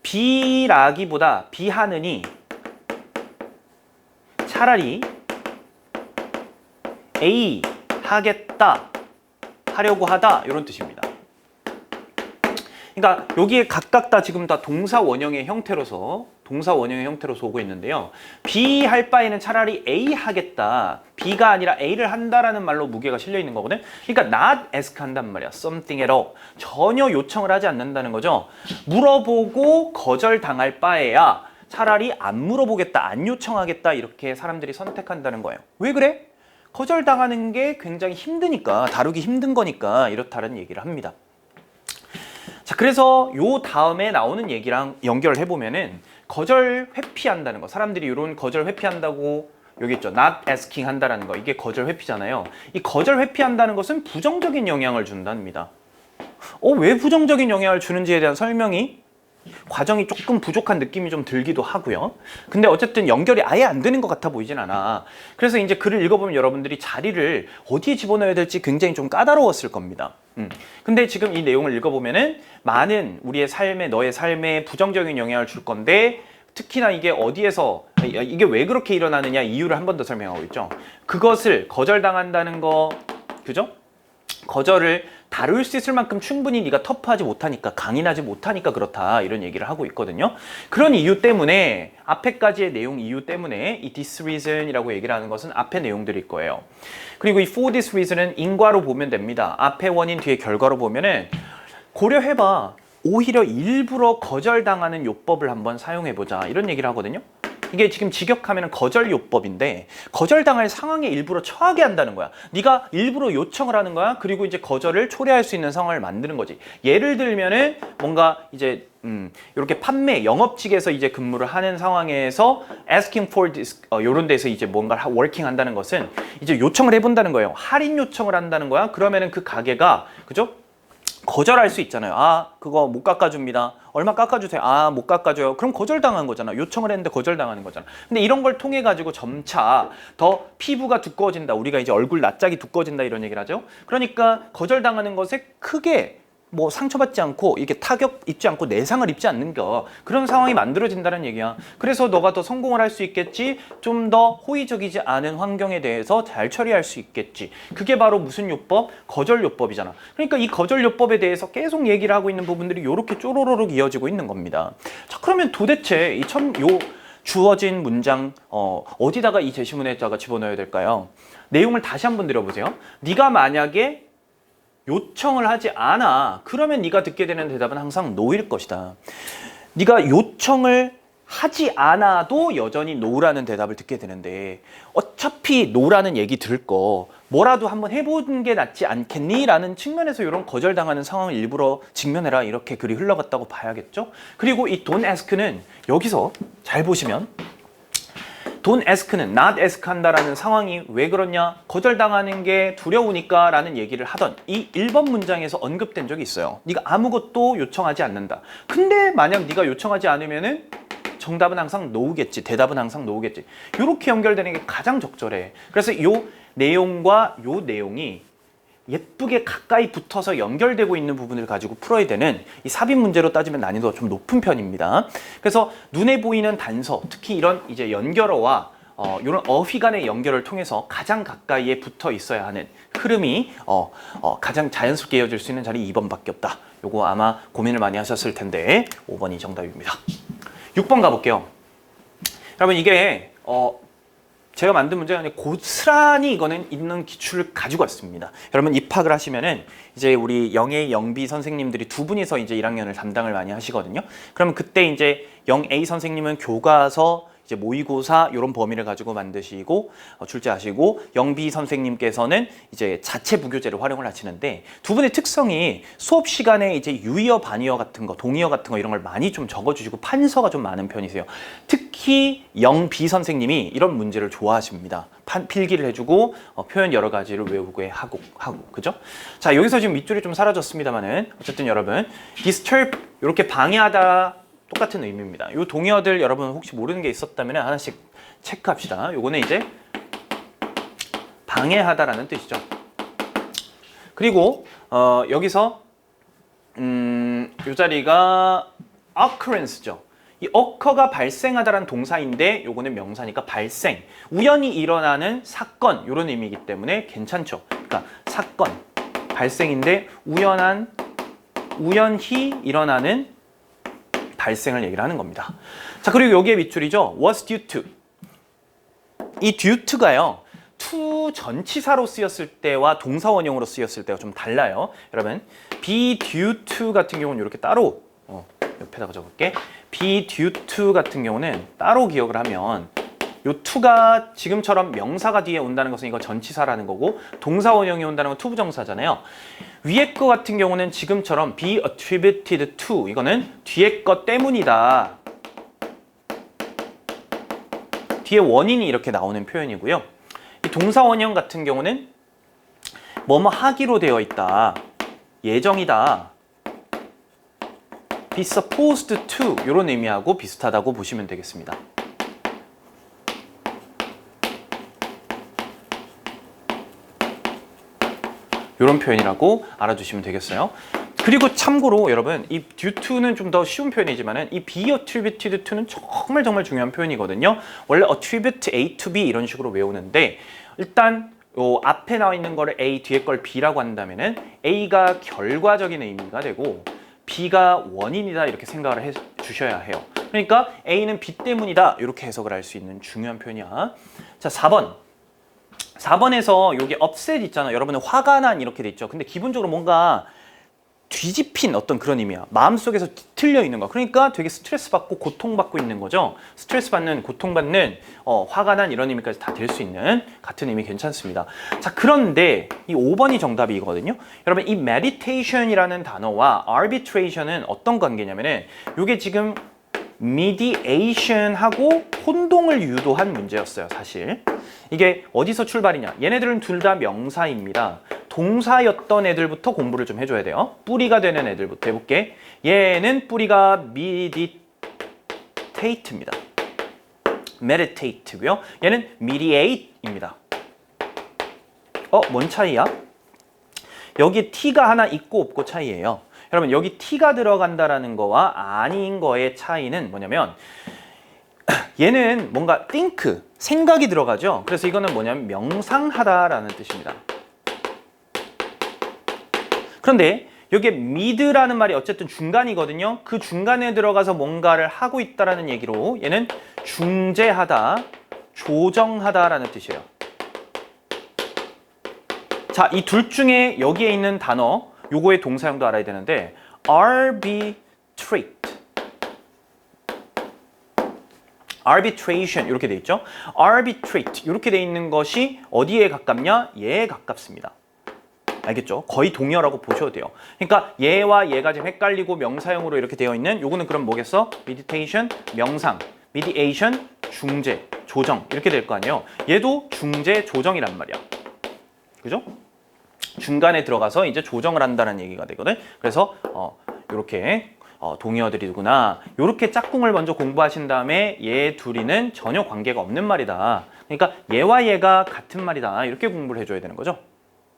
B라기보다 B 하느니 차라리 A 하겠다, 하려고 하다 이런 뜻입니다. 그러니까 여기에 각각 다 지금 다 동사 원형의 형태로서 오고 있는데요. B 할 바에는 차라리 A 하겠다, B가 아니라 A를 한다라는 말로 무게가 실려 있는 거거든. 그러니까 not ask 한단 말이야. something at all. 전혀 요청을 하지 않는다는 거죠. 물어보고 거절당할 바에야 차라리 안 물어보겠다, 안 요청하겠다 이렇게 사람들이 선택한다는 거예요. 왜 그래? 거절당하는 게 굉장히 힘드니까, 다루기 힘든 거니까 이렇다는 얘기를 합니다. 자, 그래서 요 다음에 나오는 얘기랑 연결을 해보면은 거절 회피한다는 거, 사람들이 이런 거절 회피한다고 여기 있죠. not asking 한다라는 거, 이게 거절 회피잖아요. 이 거절 회피한다는 것은 부정적인 영향을 준답니다. 왜 부정적인 영향을 주는지에 대한 설명이 과정이 조금 부족한 느낌이 좀 들기도 하고요. 근데 어쨌든 연결이 아예 안 되는 것 같아 보이진 않아. 그래서 이제 글을 읽어보면 여러분들이 자리를 어디에 집어넣어야 될지 굉장히 좀 까다로웠을 겁니다. 근데 지금 이 내용을 읽어보면은 많은 우리의 삶에, 너의 삶에 부정적인 영향을 줄 건데, 특히나 이게 어디에서, 이게 왜 그렇게 일어나느냐 이유를 한 번 더 설명하고 있죠. 그것을 거절당한다는 거, 그죠? 거절을 다룰 수 있을 만큼 충분히 네가 터프하지 못하니까, 강인하지 못하니까 그렇다, 이런 얘기를 하고 있거든요. 그런 이유 때문에, 앞에까지의 내용 이유 때문에 이 this reason이라고 얘기를 하는 것은 앞에 내용들일 거예요. 그리고 이 for this reason은 인과로 보면 됩니다. 앞에 원인 뒤에 결과로 보면은 고려해봐. 오히려 일부러 거절당하는 요법을 한번 사용해보자, 이런 얘기를 하거든요. 이게 지금 직역하면 거절요법인데, 거절당할 상황에 일부러 처하게 한다는 거야. 네가 일부러 요청을 하는 거야. 그리고 이제 거절을 초래할 수 있는 상황을 만드는 거지. 예를 들면은 뭔가 이제 이렇게 판매 영업직에서 이제 근무를 하는 상황에서 asking for this 요런 데서 이제 뭔가를 working 한다는 것은 이제 요청을 해본다는 거예요. 할인 요청을 한다는 거야. 그러면은 그 가게가, 그죠? 거절할 수 있잖아요. 그거 못 깎아줍니다. 얼마 깎아주세요. 못 깎아줘요. 그럼 거절당한 거잖아. 요청을 했는데 거절당하는 거잖아. 근데 이런 걸 통해 가지고 점차 더 피부가 두꺼워진다. 우리가 이제 얼굴 낯짝이 두꺼워진다, 이런 얘기를 하죠. 그러니까 거절당하는 것에 크게 뭐 상처받지 않고 이렇게 타격 입지 않고 내상을 입지 않는 거, 그런 상황이 만들어진다는 얘기야. 그래서 너가 더 성공을 할 수 있겠지. 좀 더 호의적이지 않은 환경에 대해서 잘 처리할 수 있겠지. 그게 바로 무슨 요법? 거절 요법이잖아. 그러니까 이 거절 요법에 대해서 계속 얘기를 하고 있는 부분들이 이렇게 쪼로로록 이어지고 있는 겁니다. 자, 그러면 도대체 요 주어진 문장 어디다가 이 제시문에다가 집어넣어야 될까요? 내용을 다시 한번 들어보세요. 네가 만약에 요청을 하지 않아, 그러면 네가 듣게 되는 대답은 항상 no일 것이다. 네가 요청을 하지 않아도 여전히 no라는 대답을 듣게 되는데, 어차피 no라는 얘기 들을 거 뭐라도 한번 해보는 게 낫지 않겠니? 라는 측면에서 이런 거절당하는 상황을 일부러 직면해라, 이렇게 글이 흘러갔다고 봐야겠죠. 그리고 이 don't ask는 여기서 잘 보시면 don't ask는 not ask 한다라는 상황이 왜 그러냐, 거절당하는 게 두려우니까 라는 얘기를 하던 이 1번 문장에서 언급된 적이 있어요. 네가 아무것도 요청하지 않는다. 근데 만약 네가 요청하지 않으면은 정답은 항상 no겠지, 대답은 항상 no겠지. 이렇게 연결되는 게 가장 적절해. 그래서 요 내용과 요 내용이 예쁘게 가까이 붙어서 연결되고 있는 부분을 가지고 풀어야 되는 이 삽입 문제로 따지면 난이도가 좀 높은 편입니다. 그래서 눈에 보이는 단서, 특히 이런 이제 연결어와 이런 어휘 간의 연결을 통해서 가장 가까이에 붙어 있어야 하는 흐름이 가장 자연스럽게 이어질 수 있는 자리 2번밖에 없다. 요거 아마 고민을 많이 하셨을 텐데 5번이 정답입니다. 6번 가볼게요. 여러분, 이게 제가 만든 문제가 아니라 고스란히 이거는 있는 기출을 가지고 왔습니다. 여러분 입학을 하시면은 이제 우리 영A, 영B 선생님들이 두 분이서 이제 1학년을 담당을 많이 하시거든요. 그러면 그때 이제 영A 선생님은 교과서, 이제 모의고사 이런 범위를 가지고 만드시고 출제하시고, 영B 선생님께서는 이제 자체 부교재를 활용을 하시는데, 두 분의 특성이 수업 시간에 이제 유의어, 반의어 같은 거, 동의어 같은 거 이런 걸 많이 좀 적어주시고 판서가 좀 많은 편이세요. 특히 영B 선생님이 이런 문제를 좋아하십니다. 필기를 해주고 표현 여러 가지를 외우게 하고 그죠? 자, 여기서 지금 밑줄이 좀 사라졌습니다만은 어쨌든 여러분, disturb 이렇게 방해하다 똑같은 의미입니다. 이 동의어들 여러분 혹시 모르는 게 있었다면 하나씩 체크합시다. 요거는 이제 방해하다라는 뜻이죠. 그리고 여기서 요 자리가 occurrence죠. 이 occur가 발생하다라는 동사인데 요거는 명사니까 발생, 우연히 일어나는 사건 이런 의미이기 때문에 괜찮죠. 그러니까 사건, 발생인데 우연히 일어나는 발생을 얘기를 하는 겁니다. 자, 그리고 여기에 밑줄이죠. was due to. 이 due to가요, to 전치사로 쓰였을 때와 동사 원형으로 쓰였을 때가 좀 달라요. 여러분, be due to 같은 경우는 이렇게 따로 옆에다가 적을게. be due to 같은 경우는 따로 기억을 하면 요 to가 지금처럼 명사가 뒤에 온다는 것은 이거 전치사라는 거고 동사 원형이 온다는 건 투부정사잖아요. 위에 거 같은 경우는 지금처럼 be attributed to 이거는 뒤에 거 때문이다. 뒤에 원인이 이렇게 나오는 표현이고요. 이 동사 원형 같은 경우는 뭐뭐 하기로 되어 있다. 예정이다. be supposed to 이런 의미하고 비슷하다고 보시면 되겠습니다. 이런 표현이라고 알아두시면 되겠어요. 그리고 참고로 여러분 이 due to는 좀 더 쉬운 표현이지만은 이 be attributed to는 정말 중요한 표현이거든요. 원래 attribute A to B 이런 식으로 외우는데 일단 요 앞에 나와 있는 거를 A 뒤에 걸 B라고 한다면은 A가 결과적인 의미가 되고 B가 원인이다 이렇게 생각을 해 주셔야 해요. 그러니까 A는 B 때문이다 이렇게 해석을 할 수 있는 중요한 표현이야. 자, 4번에서 여기 upset 있잖아. 여러분은 화가 난 이렇게 돼 있죠. 근데 기본적으로 뭔가 뒤집힌 어떤 그런 의미야. 마음속에서 틀려 있는 거. 그러니까 되게 스트레스 받고 고통받고 있는 거죠. 스트레스 받는, 고통받는, 화가 난 이런 의미까지 다 될 수 있는 같은 의미 괜찮습니다. 자, 그런데 이 5번이 정답이거든요. 여러분 이 meditation이라는 단어와 arbitration은 어떤 관계냐면은 이게 지금 mediation하고 혼동을 유도한 문제였어요, 사실. 이게 어디서 출발이냐? 얘네들은 둘 다 명사입니다. 동사였던 애들부터 공부를 좀 해줘야 돼요. 뿌리가 되는 애들부터 해볼게. 얘는 뿌리가 meditate입니다. meditate고요. 얘는 mediate입니다. 뭔 차이야? 여기 t가 하나 있고 없고 차이예요. 여러분 여기 t가 들어간다라는 거와 아닌 거의 차이는 뭐냐면 얘는 뭔가 think, 생각이 들어가죠. 그래서 이거는 뭐냐면 명상하다라는 뜻입니다. 그런데 여기 mid라는 말이 어쨌든 중간이거든요. 그 중간에 들어가서 뭔가를 하고 있다라는 얘기로 얘는 중재하다, 조정하다라는 뜻이에요. 자, 이 둘 중에 여기에 있는 단어, 요거의 동사형도 알아야 되는데 arbitrate, arbitration 이렇게 돼 있죠. arbitrate 이렇게 돼 있는 것이 어디에 가깝냐? 얘에 가깝습니다. 알겠죠? 거의 동의어라고 보셔도 돼요. 그러니까 얘와 얘가 지금 헷갈리고 명사형으로 이렇게 되어 있는 요거는 그럼 뭐겠어? meditation, 명상, mediation, 중재, 조정 이렇게 될 거 아니에요. 얘도 중재, 조정이란 말이야. 그죠? 중간에 들어가서 이제 조정을 한다는 얘기가 되거든. 그래서 이렇게 동의어들이구나. 이렇게 짝꿍을 먼저 공부하신 다음에 얘 둘이는 전혀 관계가 없는 말이다. 그러니까 얘와 얘가 같은 말이다. 이렇게 공부를 해줘야 되는 거죠.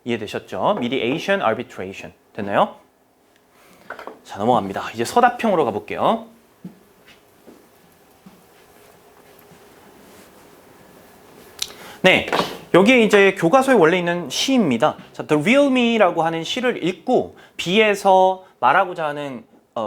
이해되셨죠? mediation, arbitration. 됐나요? 자, 넘어갑니다. 이제 서답형으로 가볼게요. 네, 여기에 이제 교과서에 원래 있는 시입니다. 자, The Real Me라고 하는 시를 읽고 B에서 말하고자 하는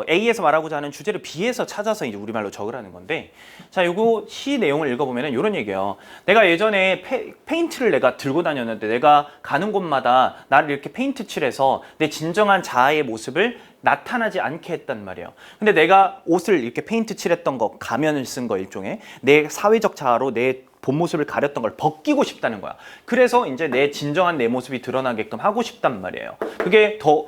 A에서 말하고자 하는 주제를 B에서 찾아서 이제 우리말로 적으라는 건데, 자, 요거 시 내용을 읽어보면은 이런 얘기예요. 내가 예전에 페인트를 내가 들고 다녔는데 내가 가는 곳마다 나를 이렇게 페인트 칠해서 내 진정한 자아의 모습을 나타나지 않게 했단 말이에요. 근데 내가 옷을 이렇게 페인트 칠했던 거, 가면을 쓴 거 일종의 내 사회적 자아로 내 본 모습을 가렸던 걸 벗기고 싶다는 거야. 그래서 이제 내 진정한 내 모습이 드러나게끔 하고 싶단 말이에요. 그게 더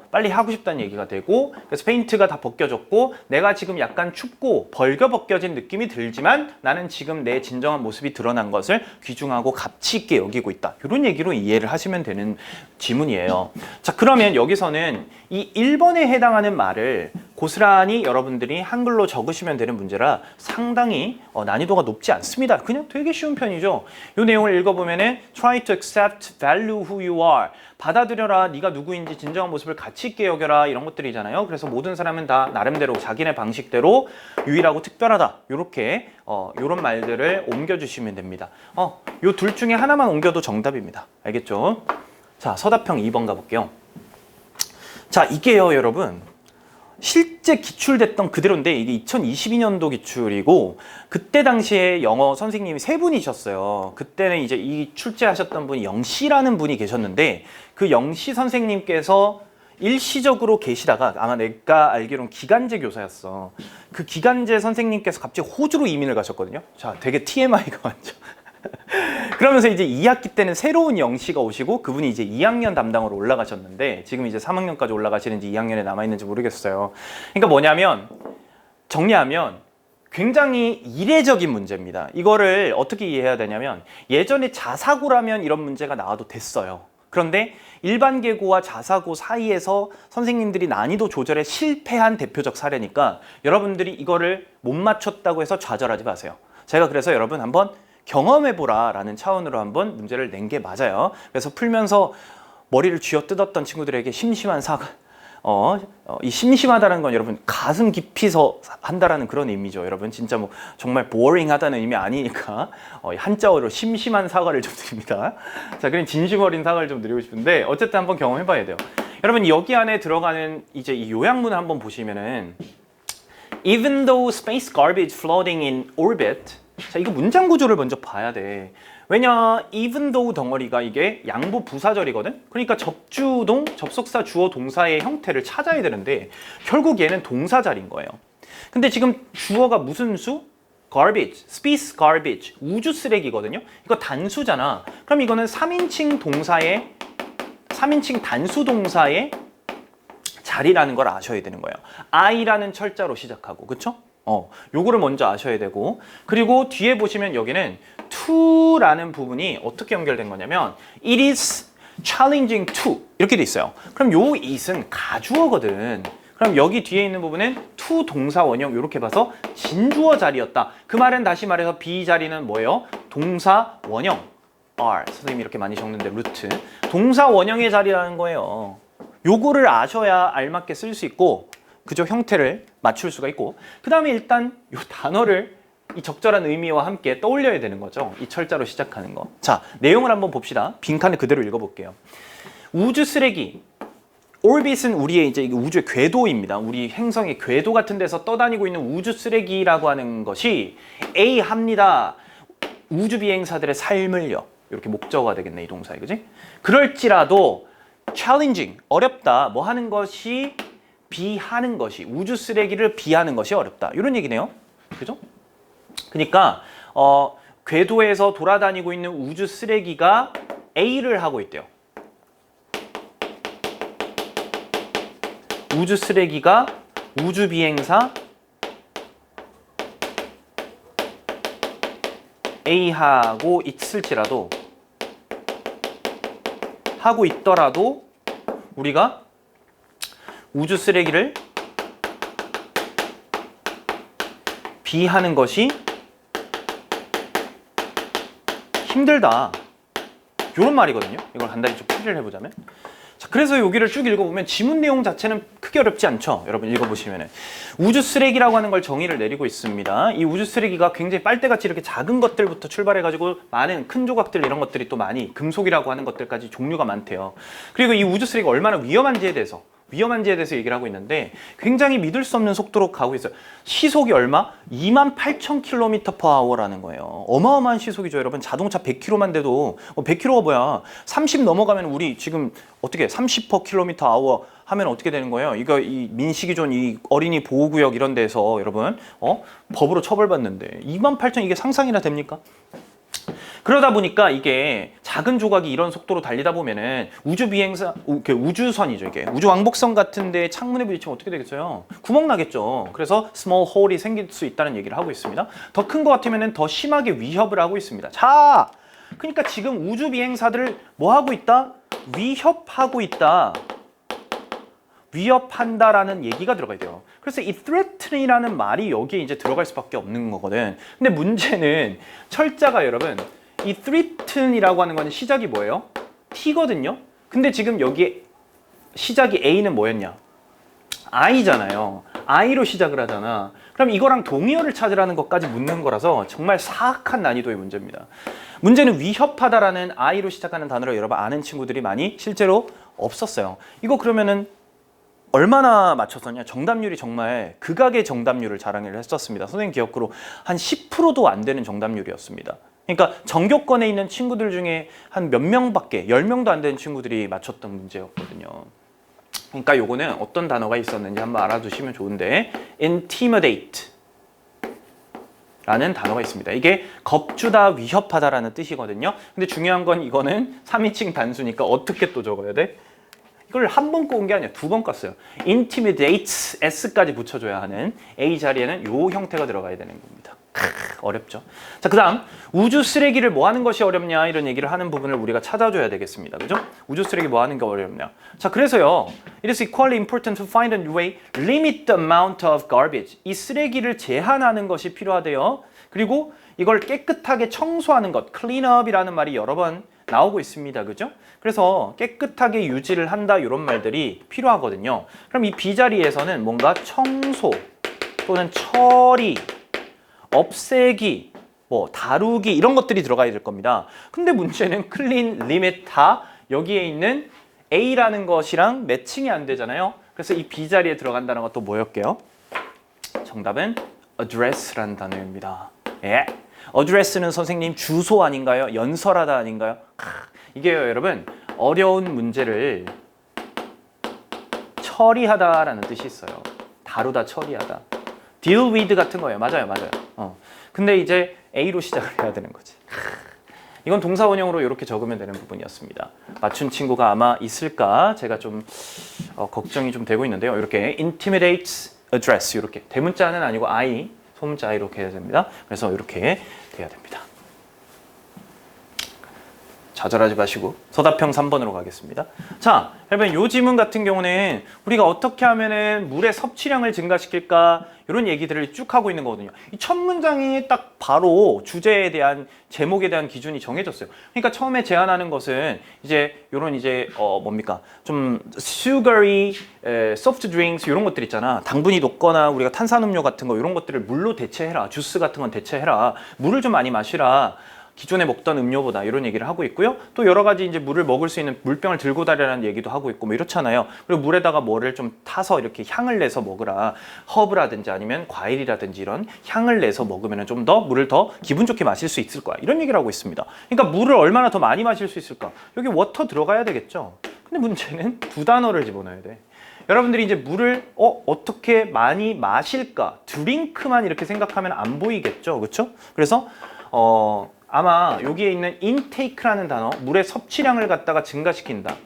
빨리 하고 싶다는 얘기가 되고, 그래서 페인트가 다 벗겨졌고 내가 지금 약간 춥고 벌겨 벗겨진 느낌이 들지만 나는 지금 내 진정한 모습이 드러난 것을 귀중하고 가치 있게 여기고 있다. 이런 얘기로 이해를 하시면 되는 지문이에요. 자, 그러면 여기서는 이 1번에 해당하는 말을 고스란히 여러분들이 한글로 적으시면 되는 문제라 상당히 난이도가 높지 않습니다. 그냥 되게 쉬운 편이죠. 이 내용을 읽어보면은 try to accept, value who you are. 받아들여라, 네가 누구인지 진정한 모습을 가치 있게 여겨라, 이런 것들이잖아요. 그래서 모든 사람은 다 나름대로 자기네 방식대로 유일하고 특별하다. 요렇게 요런 말들을 옮겨주시면 됩니다. 요 둘 중에 하나만 옮겨도 정답입니다. 알겠죠? 자, 서답형 2번 가볼게요. 자, 이게요, 여러분. 실제 기출됐던 그대로인데 이게 2022년도 기출이고 그때 당시에 영어 선생님이 세 분이셨어요. 그때는 이제 이 출제하셨던 분이 영씨라는 분이 계셨는데 그 영씨 선생님께서 일시적으로 계시다가 아마 내가 알기로는 기간제 교사였어. 그 기간제 선생님께서 갑자기 호주로 이민을 가셨거든요. 자, 되게 TMI가 완전. 그러면서 이제 2학기 때는 새로운 영씨가 오시고 그분이 이제 2학년 담당으로 올라가셨는데 지금 이제 3학년까지 올라가시는지 2학년에 남아있는지 모르겠어요. 그러니까 뭐냐면 정리하면 굉장히 이례적인 문제입니다. 이거를 어떻게 이해해야 되냐면 예전에 자사고라면 이런 문제가 나와도 됐어요. 그런데 일반 계고와 자사고 사이에서 선생님들이 난이도 조절에 실패한 대표적 사례니까 여러분들이 이거를 못 맞췄다고 해서 좌절하지 마세요. 제가 그래서 여러분 한번 경험해보라 라는 차원으로 한번 문제를 낸 게 맞아요. 그래서 풀면서 머리를 쥐어뜯었던 친구들에게 심심한 사과, 이 심심하다는 건 여러분 가슴 깊이서 한다라는 그런 의미죠. 여러분 진짜 뭐 정말 보링하다는 의미 아니니까 한자어로 심심한 사과를 좀 드립니다. 자, 그럼 진심 어린 사과를 좀 드리고 싶은데 어쨌든 한번 경험해봐야 돼요. 여러분 여기 안에 들어가는 이제 이 요약문을 한번 보시면은 Even though space garbage floating in orbit. 자, 이거 문장 구조를 먼저 봐야 돼. 왜냐, even though 덩어리가 이게 양보 부사절이거든? 그러니까 접주동, 접속사 주어 동사의 형태를 찾아야 되는데 결국 얘는 동사절인 거예요. 근데 지금 주어가 무슨 수? garbage, space garbage, 우주 쓰레기거든요? 이거 단수잖아. 그럼 이거는 3인칭 동사의, 3인칭 단수 동사의 자리라는 걸 아셔야 되는 거예요. I라는 철자로 시작하고, 그쵸? 요거를 먼저 아셔야 되고, 그리고 뒤에 보시면 여기는 to라는 부분이 어떻게 연결된 거냐면 it is challenging to 이렇게 돼 있어요. 그럼 요 it은 가주어거든. 그럼 여기 뒤에 있는 부분은 to 동사 원형 이렇게 봐서 진주어 자리였다. 그 말은 다시 말해서 B 자리는 뭐예요? 동사 원형 R. 선생님이 이렇게 많이 적는데 루트. 동사 원형의 자리라는 거예요. 요거를 아셔야 알맞게 쓸 수 있고 그저 형태를 맞출 수가 있고 그 다음에 일단 이 단어를 이 적절한 의미와 함께 떠올려야 되는 거죠. 이 철자로 시작하는 거. 자, 내용을 한번 봅시다. 빈칸을 그대로 읽어볼게요. 우주 쓰레기. 오비트는 우리의 이제 우주의 궤도입니다. 우리 행성의 궤도 같은 데서 떠다니고 있는 우주 쓰레기라고 하는 것이 A 합니다. 우주 비행사들의 삶을요. 이렇게 목적어가 되겠네, 이 동사에, 그지? 그럴지라도 challenging, 어렵다. 뭐 하는 것이 비하는 것이 우주 쓰레기를 비하는 것이 어렵다. 이런 얘기네요. 그죠? 그러니까 궤도에서 돌아다니고 있는 우주 쓰레기가 A를 하고 있대요. 우주 쓰레기가 우주 비행사 A 하고 있을지라도 하고 있더라도 우리가 우주 쓰레기를 비하는 것이 힘들다. 이런 말이거든요. 이걸 간단히 좀 풀이를 해보자면. 자, 그래서 여기를 쭉 읽어보면 지문 내용 자체는 크게 어렵지 않죠. 여러분 읽어보시면은 우주 쓰레기라고 하는 걸 정의를 내리고 있습니다. 이 우주 쓰레기가 굉장히 빨대같이 이렇게 작은 것들부터 출발해가지고 많은 큰 조각들 이런 것들이 또 많이 금속이라고 하는 것들까지 종류가 많대요. 그리고 이 우주 쓰레기가 얼마나 위험한지에 대해서 얘기를 하고 있는데 굉장히 믿을 수 없는 속도로 가고 있어요. 시속이 얼마? 28,000km/h라는 거예요. 어마어마한 시속이죠, 여러분. 자동차 100km만 돼도 100km가 뭐야? 30 넘어가면 우리 지금 어떻게 30km/h 하면 어떻게 되는 거예요? 이거 이 민식이존 이 어린이 보호구역 이런 데서 여러분 법으로 처벌받는데 28,000 이게 상상이나 됩니까? 그러다 보니까 이게 작은 조각이 이런 속도로 달리다 보면은 우주 비행사, 우주선이죠, 이게. 우주 왕복선 같은데 창문에 부딪히면 어떻게 되겠어요? 구멍 나겠죠. 그래서 small hole이 생길 수 있다는 얘기를 하고 있습니다. 더 큰 것 같으면은 더 심하게 위협을 하고 있습니다. 자, 그러니까 지금 우주 비행사들을 뭐 하고 있다? 위협하고 있다. 위협한다라는 얘기가 들어가야 돼요. 그래서 이 threaten이라는 말이 여기에 이제 들어갈 수밖에 없는 거거든. 근데 문제는 철자가 여러분 이 threaten이라고 하는 거는 시작이 뭐예요? T거든요. 근데 지금 여기 시작이 A는 뭐였냐? I잖아요. I로 시작을 하잖아. 그럼 이거랑 동의어를 찾으라는 것까지 묻는 거라서 정말 사악한 난이도의 문제입니다. 문제는 위협하다라는 I로 시작하는 단어를 여러분 아는 친구들이 많이 실제로 없었어요. 이거 그러면은 얼마나 맞췄었냐? 정답률이 정말 극악의 정답률을 자랑을 했었습니다. 선생님 기억으로 한 10%도 안 되는 정답률이었습니다. 그러니까 전교권에 있는 친구들 중에 한 몇 명밖에 10명도 안 되는 친구들이 맞췄던 문제였거든요. 그러니까 요거는 어떤 단어가 있었는지 한번 알아두시면 좋은데 intimidate 라는 단어가 있습니다. 이게 겁주다, 위협하다라는 뜻이거든요. 근데 중요한 건 이거는 3인칭 단수니까 어떻게 또 적어야 돼? 이걸 한 번 꼬은 게 아니라 두 번 껐어요. intimidates s까지 붙여줘야 하는 A 자리에는 요 형태가 들어가야 되는 겁니다. 어렵죠. 자, 그 다음 우주 쓰레기를 뭐 하는 것이 어렵냐 이런 얘기를 하는 부분을 우리가 찾아줘야 되겠습니다. 그죠? 우주 쓰레기 뭐 하는 게 어렵냐. 자, 그래서요. It is equally important to find a way limit the amount of garbage. 이 쓰레기를 제한하는 것이 필요하대요. 그리고 이걸 깨끗하게 청소하는 것, clean up이라는 말이 여러 번 나오고 있습니다. 그죠? 그래서 깨끗하게 유지를 한다 이런 말들이 필요하거든요. 그럼 이 B 자리에서는 뭔가 청소 또는 처리 없애기, 뭐 다루기 이런 것들이 들어가야 될 겁니다. 근데 문제는 클린, 리밋 다 여기에 있는 A라는 것이랑 매칭이 안 되잖아요. 그래서 이 B 자리에 들어간다는 것도 뭐였게요? 정답은 address라는 단어입니다. 예. address는 선생님 주소 아닌가요? 연설하다 아닌가요? 이게요, 여러분 어려운 문제를 처리하다라는 뜻이 있어요. 다루다, 처리하다. deal with 같은 거예요. 맞아요. 근데 이제 A로 시작을 해야 되는 거지. 이건 동사 원형으로 이렇게 적으면 되는 부분이었습니다. 맞춘 친구가 아마 있을까? 제가 좀 걱정이 좀 되고 있는데요. 이렇게 intimidates address 이렇게 대문자는 아니고 I, 소문자 I 이렇게 해야 됩니다. 그래서 이렇게 돼야 됩니다. 좌절하지 마시고 서답형 3번으로 가겠습니다. 자, 여러분 이 지문 같은 경우는 우리가 어떻게 하면은 물의 섭취량을 증가시킬까 이런 얘기들을 쭉 하고 있는 거거든요. 이 첫 문장이 딱 바로 주제에 대한 제목에 대한 기준이 정해졌어요. 그러니까 처음에 제안하는 것은 이제 이런 이제 뭡니까 좀 sugary soft drinks 이런 것들 있잖아. 당분이 높거나 우리가 탄산음료 같은 거 이런 것들을 물로 대체해라. 주스 같은 건 대체해라. 물을 좀 많이 마시라. 기존에 먹던 음료보다 이런 얘기를 하고 있고요. 또 여러 가지 이제 물을 먹을 수 있는 물병을 들고 다니라는 얘기도 하고 있고 뭐 이렇잖아요. 그리고 물에다가 뭐를 좀 타서 이렇게 향을 내서 먹으라. 허브라든지 아니면 과일이라든지 이런 향을 내서 먹으면 좀 더 물을 더 기분 좋게 마실 수 있을 거야. 이런 얘기를 하고 있습니다. 그러니까 물을 얼마나 더 많이 마실 수 있을까? 여기 워터 들어가야 되겠죠. 근데 문제는 두 단어를 집어넣어야 돼. 여러분들이 이제 물을 어떻게 많이 마실까? 드링크만 이렇게 생각하면 안 보이겠죠. 그렇죠? 그래서 아마 여기에 있는 intake라는 단어, 물의 섭취량을 갖다가 증가시킨다.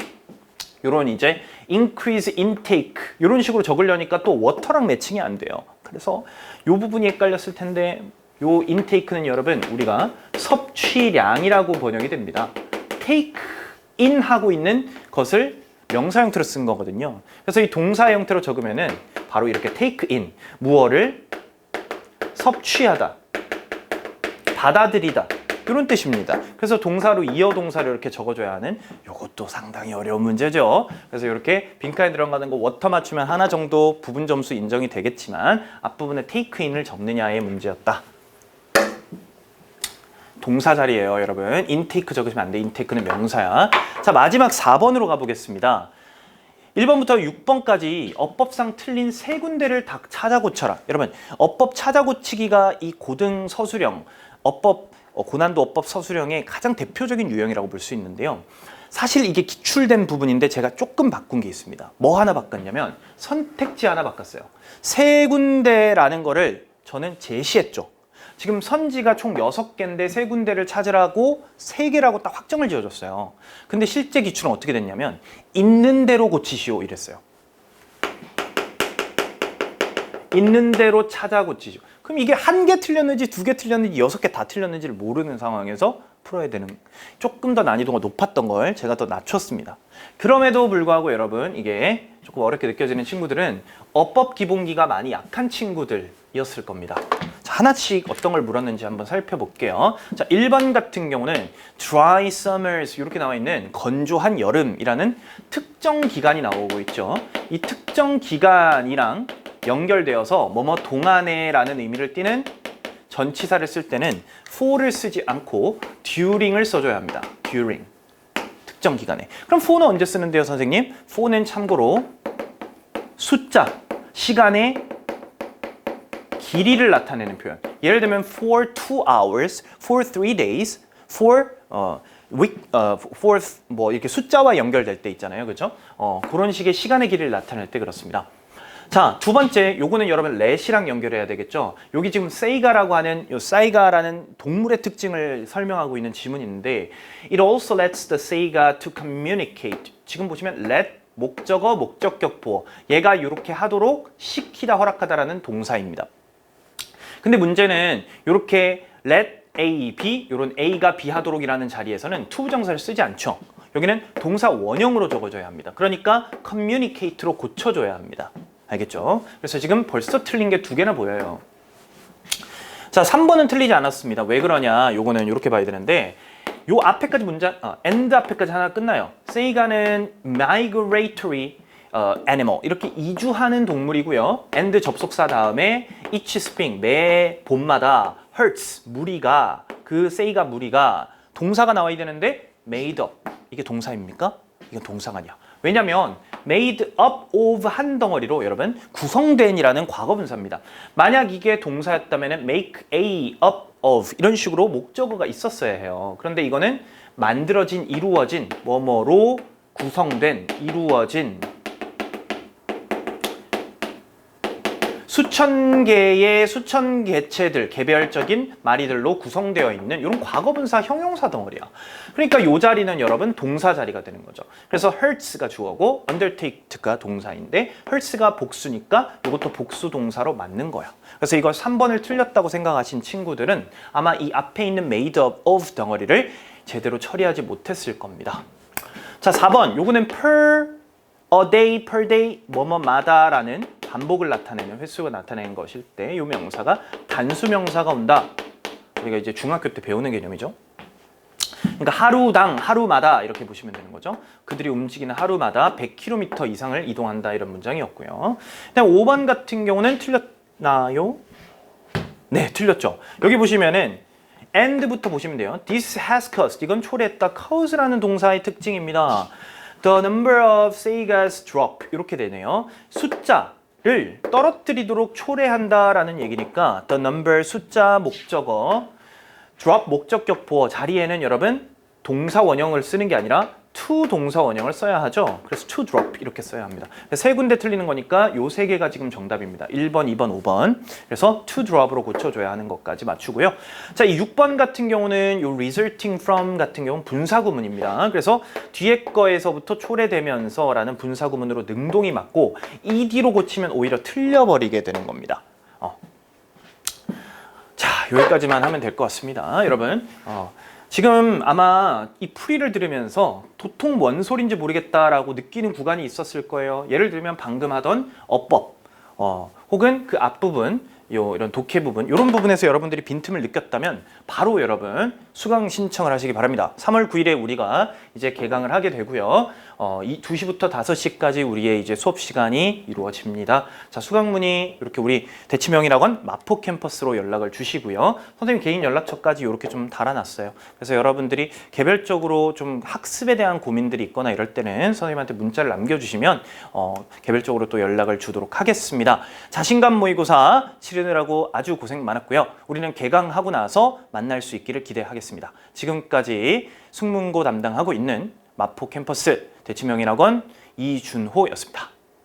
요런 이제 increase intake 이런 식으로 적으려니까 또 water랑 매칭이 안 돼요. 그래서 요 부분이 헷갈렸을 텐데 요 intake는 여러분 우리가 섭취량이라고 번역이 됩니다. take in 하고 있는 것을 명사 형태로 쓴 거거든요. 그래서 이 동사 형태로 적으면은 바로 이렇게 take in, 무엇을 섭취하다, 받아들이다 이런 뜻입니다. 그래서 동사로 이어 동사를 이렇게 적어줘야 하는 이것도 상당히 어려운 문제죠. 그래서 이렇게 빈칸에 들어가는 거 워터 맞추면 하나 정도 부분 점수 인정이 되겠지만 앞부분에 take in을 적느냐의 문제였다. 동사 자리예요, 여러분. intake 적으시면 안 돼. intake는 명사야. 자, 마지막 4번으로 가보겠습니다. 1번부터 6번까지 어법상 틀린 세 군데를 다 찾아 고쳐라. 여러분, 어법 찾아 고치기가 이 고등 서술형, 고난도 어법 서술형의 가장 대표적인 유형이라고 볼 수 있는데요. 사실 이게 기출된 부분인데 제가 조금 바꾼 게 있습니다. 뭐 하나 바꿨냐면 선택지 하나 바꿨어요. 세 군데라는 거를 저는 제시했죠. 지금 선지가 총 6개인데 세 군데를 찾으라고 3개라고 딱 확정을 지어줬어요. 근데 실제 기출은 어떻게 됐냐면 있는 대로 고치시오 이랬어요. 있는 대로 찾아 고치시오. 그럼 이게 1개 틀렸는지 2개 틀렸는지 6개 다 틀렸는지를 모르는 상황에서 풀어야 되는, 조금 더 난이도가 높았던 걸 제가 더 낮췄습니다. 그럼에도 불구하고 여러분 이게 조금 어렵게 느껴지는 친구들은 어법 기본기가 많이 약한 친구들이었을 겁니다. 자, 하나씩 어떤 걸 물었는지 한번 살펴볼게요. 자, 1번 같은 경우는 dry summers 이렇게 나와 있는 건조한 여름이라는 특정 기간이 나오고 있죠. 이 특정 기간이랑 연결되어서 뭐뭐 동안에라는 의미를 띠는 전치사를 쓸 때는 for를 쓰지 않고 during을 써줘야 합니다. during. 특정 기간에. 그럼 for는 언제 쓰는데요, 선생님? for는 참고로 숫자, 시간의 길이를 나타내는 표현. 예를 들면 for 2 hours, for 3 days, for fourth 뭐 이렇게 숫자와 연결될 때 있잖아요, 그렇죠? 그런 식의 시간의 길이를 나타낼 때 그렇습니다. 자, 두 번째, 요거는 여러분 let이랑 연결해야 되겠죠. 여기 지금 say가라고 하는 요 say가라는 동물의 특징을 설명하고 있는 지문이 있는데 it also lets the say가 to communicate. 지금 보시면 let 목적어, 목적격 보어. 얘가 이렇게 하도록 시키다, 허락하다라는 동사입니다. 근데 문제는 이렇게 let A, B, 이런 A가 B 하도록이라는 자리에서는 to 부정사를 쓰지 않죠. 여기는 동사 원형으로 적어줘야 합니다. 그러니까 communicate로 고쳐줘야 합니다. 알겠죠? 그래서 지금 벌써 틀린 게 두 개나 보여요. 자, 3번은 틀리지 않았습니다. 왜 그러냐? 요거는 이렇게 봐야 되는데 요 앞에까지 문장, and 앞에까지 하나 끝나요. say가는 migratory animal 이렇게 이주하는 동물이고요. and 접속사 다음에 each spring 매 봄마다 hurts 무리가 그 say가 무리가 동사가 나와야 되는데 made up 이게 동사입니까? 이건 동사가 아니야. 왜냐면 made up of 한 덩어리로 여러분 구성된이라는 과거분사입니다. 만약 이게 동사였다면 make a up of 이런 식으로 목적어가 있었어야 해요. 그런데 이거는 만들어진, 이루어진, 뭐뭐로 구성된, 이루어진 수천 개의 수천 개체들, 개별적인 마리들로 구성되어 있는 이런 과거분사 형용사 덩어리야. 그러니까 이 자리는 여러분 동사 자리가 되는 거죠. 그래서 hurts가 주어고 undertake가 동사인데 hurts가 복수니까 이것도 복수 동사로 맞는 거야. 그래서 이거 3번을 틀렸다고 생각하신 친구들은 아마 이 앞에 있는 made up of 덩어리를 제대로 처리하지 못했을 겁니다. 자, 4번 요거는 a day, per day, 뭐뭐마다라는 반복을 나타내는 횟수가 나타내는 것일 때 이 명사가 단수 명사가 온다. 우리가 이제 중학교 때 배우는 개념이죠. 그러니까 하루당, 하루마다 이렇게 보시면 되는 거죠. 그들이 움직이는 하루마다 100km 이상을 이동한다 이런 문장이었고요. 그다음 5번 같은 경우는 틀렸나요? 네, 틀렸죠. 여기 보시면은 and부터 보시면 돼요. This has caused. 이건 초래했다. cause라는 동사의 특징입니다. The number of saygas drop 이렇게 되네요. 숫자를 떨어뜨리도록 초래한다라는 얘기니까 the number 숫자 목적어 drop 목적격 보어 자리에는 여러분 동사 원형을 쓰는 게 아니라 to 동사 원형을 써야 하죠. 그래서 to drop 이렇게 써야 합니다. 세 군데 틀리는 거니까 요 세 개가 지금 정답입니다. 1번, 2번, 5번. 그래서 to drop으로 고쳐줘야 하는 것까지 맞추고요. 자, 이 6번 같은 경우는 요 resulting from 같은 경우는 분사구문입니다. 그래서 뒤에 거에서부터 초래되면서라는 분사구문으로 능동이 맞고 ed로 고치면 오히려 틀려버리게 되는 겁니다. 자, 여기까지만 하면 될 것 같습니다. 여러분. 지금 아마 이 풀이를 들으면서 도통 뭔 소린지 모르겠다라고 느끼는 구간이 있었을 거예요. 예를 들면 방금 하던 어법, 혹은 그 앞부분, 이런 독해 부분, 이런 부분에서 여러분들이 빈틈을 느꼈다면 바로 여러분 수강 신청을 하시기 바랍니다. 3월 9일에 우리가 이제 개강을 하게 되고요. 2시부터 5시까지 우리의 이제 수업 시간이 이루어집니다. 자, 수강 문의 이렇게 우리 대치명이라곤 마포 캠퍼스로 연락을 주시고요. 선생님 개인 연락처까지 이렇게 좀 달아놨어요. 그래서 여러분들이 개별적으로 좀 학습에 대한 고민들이 있거나 이럴 때는 선생님한테 문자를 남겨주시면 개별적으로 또 연락을 주도록 하겠습니다. 자신감 모의고사 치르느라고 아주 고생 많았고요. 우리는 개강하고 나서 만날 수 있기를 기대하겠습니다. 지금까지 숙문고 담당하고 있는 마포 캠퍼스 대치명인학원 이준호였습니다.